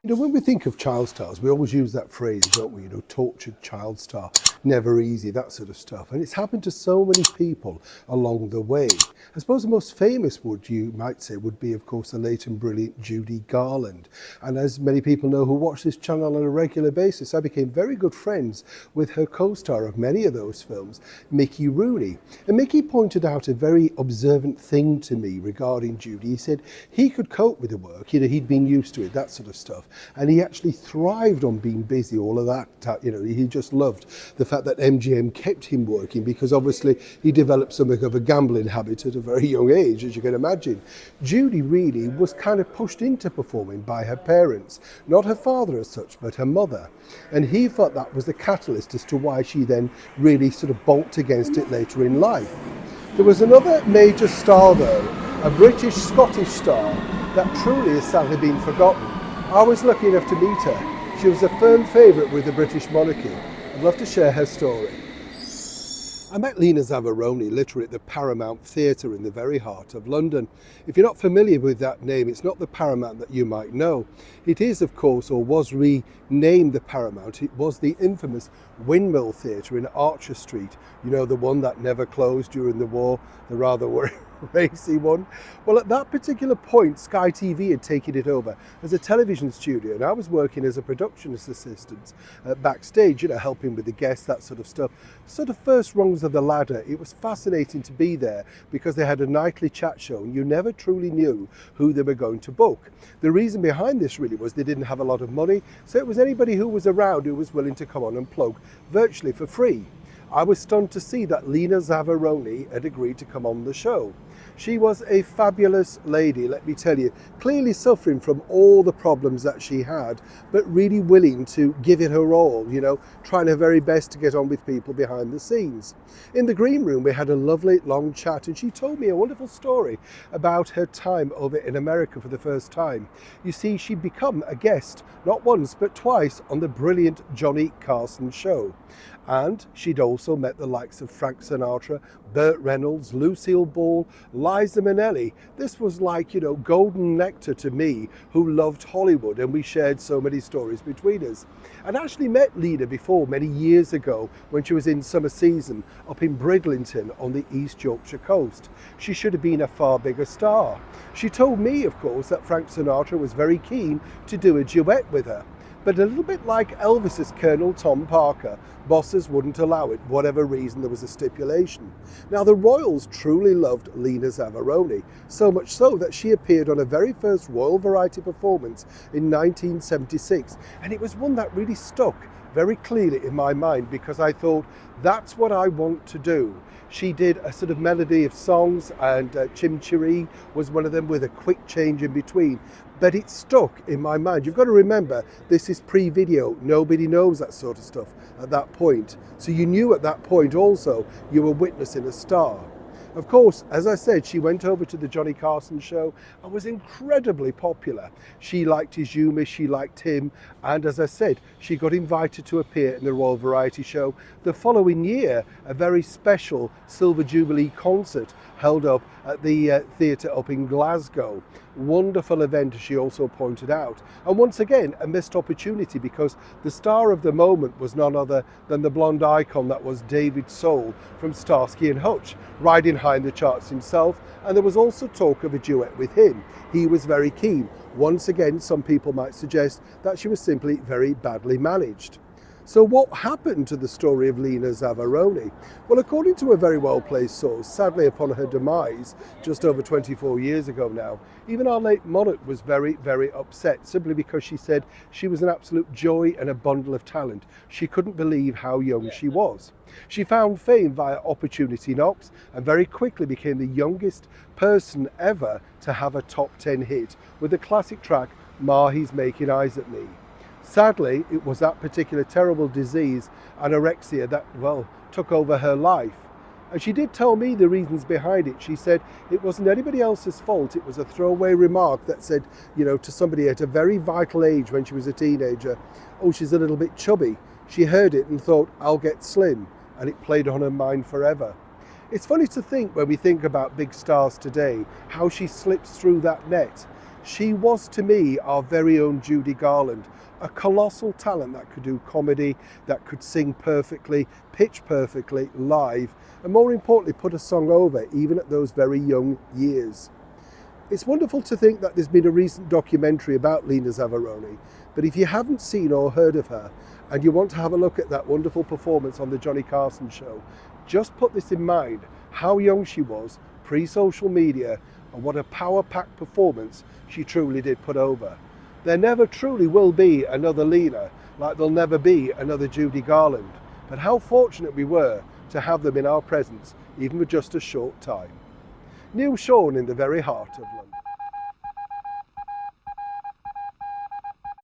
When we think of child stars, we always use that phrase, don't we? Tortured child star, never easy, that sort of stuff. And it's happened to so many people along the way. I suppose the most famous you might say, would be, of course, the late and brilliant Judy Garland. And as many people know who watch this channel on a regular basis, I became very good friends with her co-star of many of those films, Mickey Rooney. And Mickey pointed out a very observant thing to me regarding Judy. He said he could cope with the work, he'd been used to it, that sort of stuff. And he actually thrived on being busy, all of that. He just loved the fact that MGM kept him working, because obviously he developed something of a gambling habit at a very young age, as you can imagine. Judy really was kind of pushed into performing by her parents, not her father as such, but her mother. And he thought that was the catalyst as to why she then really sort of bolted against it later in life. There was another major star though, a British-Scottish star, that truly has sadly been forgotten. I was lucky enough to meet her. She was a firm favourite with the British monarchy. I'd love to share her story. I met Lena Zavaroni literally at the Paramount Theatre in the very heart of London. If you're not familiar with that name, it's not the Paramount that you might know. It is, of course, or was renamed the Paramount. It was the infamous Windmill Theatre in Archer Street. The one that never closed during the war, the rather racy one. Well, at that particular point, Sky TV had taken it over as a television studio, and I was working as a production assistant backstage, helping with the guests, that sort of stuff. So the first rungs of the ladder, it was fascinating to be there because they had a nightly chat show and you never truly knew who they were going to book. The reason behind this really was they didn't have a lot of money, so it was anybody who was around who was willing to come on and plug virtually for free. I was stunned to see that Lena Zavaroni had agreed to come on the show. She was a fabulous lady, let me tell you, clearly suffering from all the problems that she had, but really willing to give it her all, trying her very best to get on with people behind the scenes. In the green room, we had a lovely long chat, and she told me a wonderful story about her time over in America for the first time. You see, she'd become a guest, not once, but twice on the brilliant Carson show. And she'd also met the likes of Frank Sinatra, Burt Reynolds, Lucille Ball, Liza Minnelli. This was like, golden nectar to me, who loved Hollywood, and we shared so many stories between us. I'd actually met Lena before many years ago when she was in summer season up in Bridlington on the East Yorkshire coast. She should have been a far bigger star. She told me, of course, that Frank Sinatra was very keen to do a duet with her. But a little bit like Elvis's Colonel Tom Parker, bosses wouldn't allow it, whatever reason there was a stipulation. Now the royals truly loved Lena Zavaroni, so much so that she appeared on her very first Royal Variety performance in 1976, and it was one that really stuck very clearly in my mind because I thought, that's what I want to do. She did a sort of melody of songs, and Chim Chiree was one of them with a quick change in between. But it stuck in my mind. You've got to remember, this is pre-video. Nobody knows that sort of stuff at that point. So you knew at that point also you were witnessing a star. Of course, as I said, she went over to the Johnny Carson show and was incredibly popular. She liked his humour, she liked him, and as I said, she got invited to appear in the Royal Variety Show. The following year, a very special Silver Jubilee concert held up at the theatre up in Glasgow. Wonderful event, as she also pointed out. And once again, a missed opportunity because the star of the moment was none other than the blonde icon that was David Soul from Starsky and Hutch, riding high in the charts himself, and there was also talk of a duet with him. He was very keen. Once again, some people might suggest that she was simply very badly managed. So what happened to the story of Lena Zavaroni? Well, according to a very well-placed source, sadly upon her demise, just over 24 years ago now, even our late monarch was very, very upset, simply because she said she was an absolute joy and a bundle of talent. She couldn't believe how young she was. She found fame via Opportunity Knocks and very quickly became the youngest person ever to have a top 10 hit with the classic track, Mahi's Making Eyes at Me. Sadly, it was that particular terrible disease, anorexia, that, took over her life. And she did tell me the reasons behind it. She said it wasn't anybody else's fault. It was a throwaway remark that said, to somebody at a very vital age when she was a teenager, oh, she's a little bit chubby. She heard it and thought, I'll get slim. And it played on her mind forever. It's funny to think when we think about big stars today, how she slips through that net. She was to me our very own Judy Garland, a colossal talent that could do comedy, that could sing perfectly, pitch perfectly, live, and more importantly put a song over even at those very young years. It's wonderful to think that there's been a recent documentary about Lena Zavaroni, but if you haven't seen or heard of her and you want to have a look at that wonderful performance on the Johnny Carson show, just put this in mind, how young she was, pre-social media, and what a power-packed performance she truly did put over. There never truly will be another Lena, like there'll never be another Judy Garland, but how fortunate we were to have them in our presence, even for just a short time. New Shone in the very heart of London.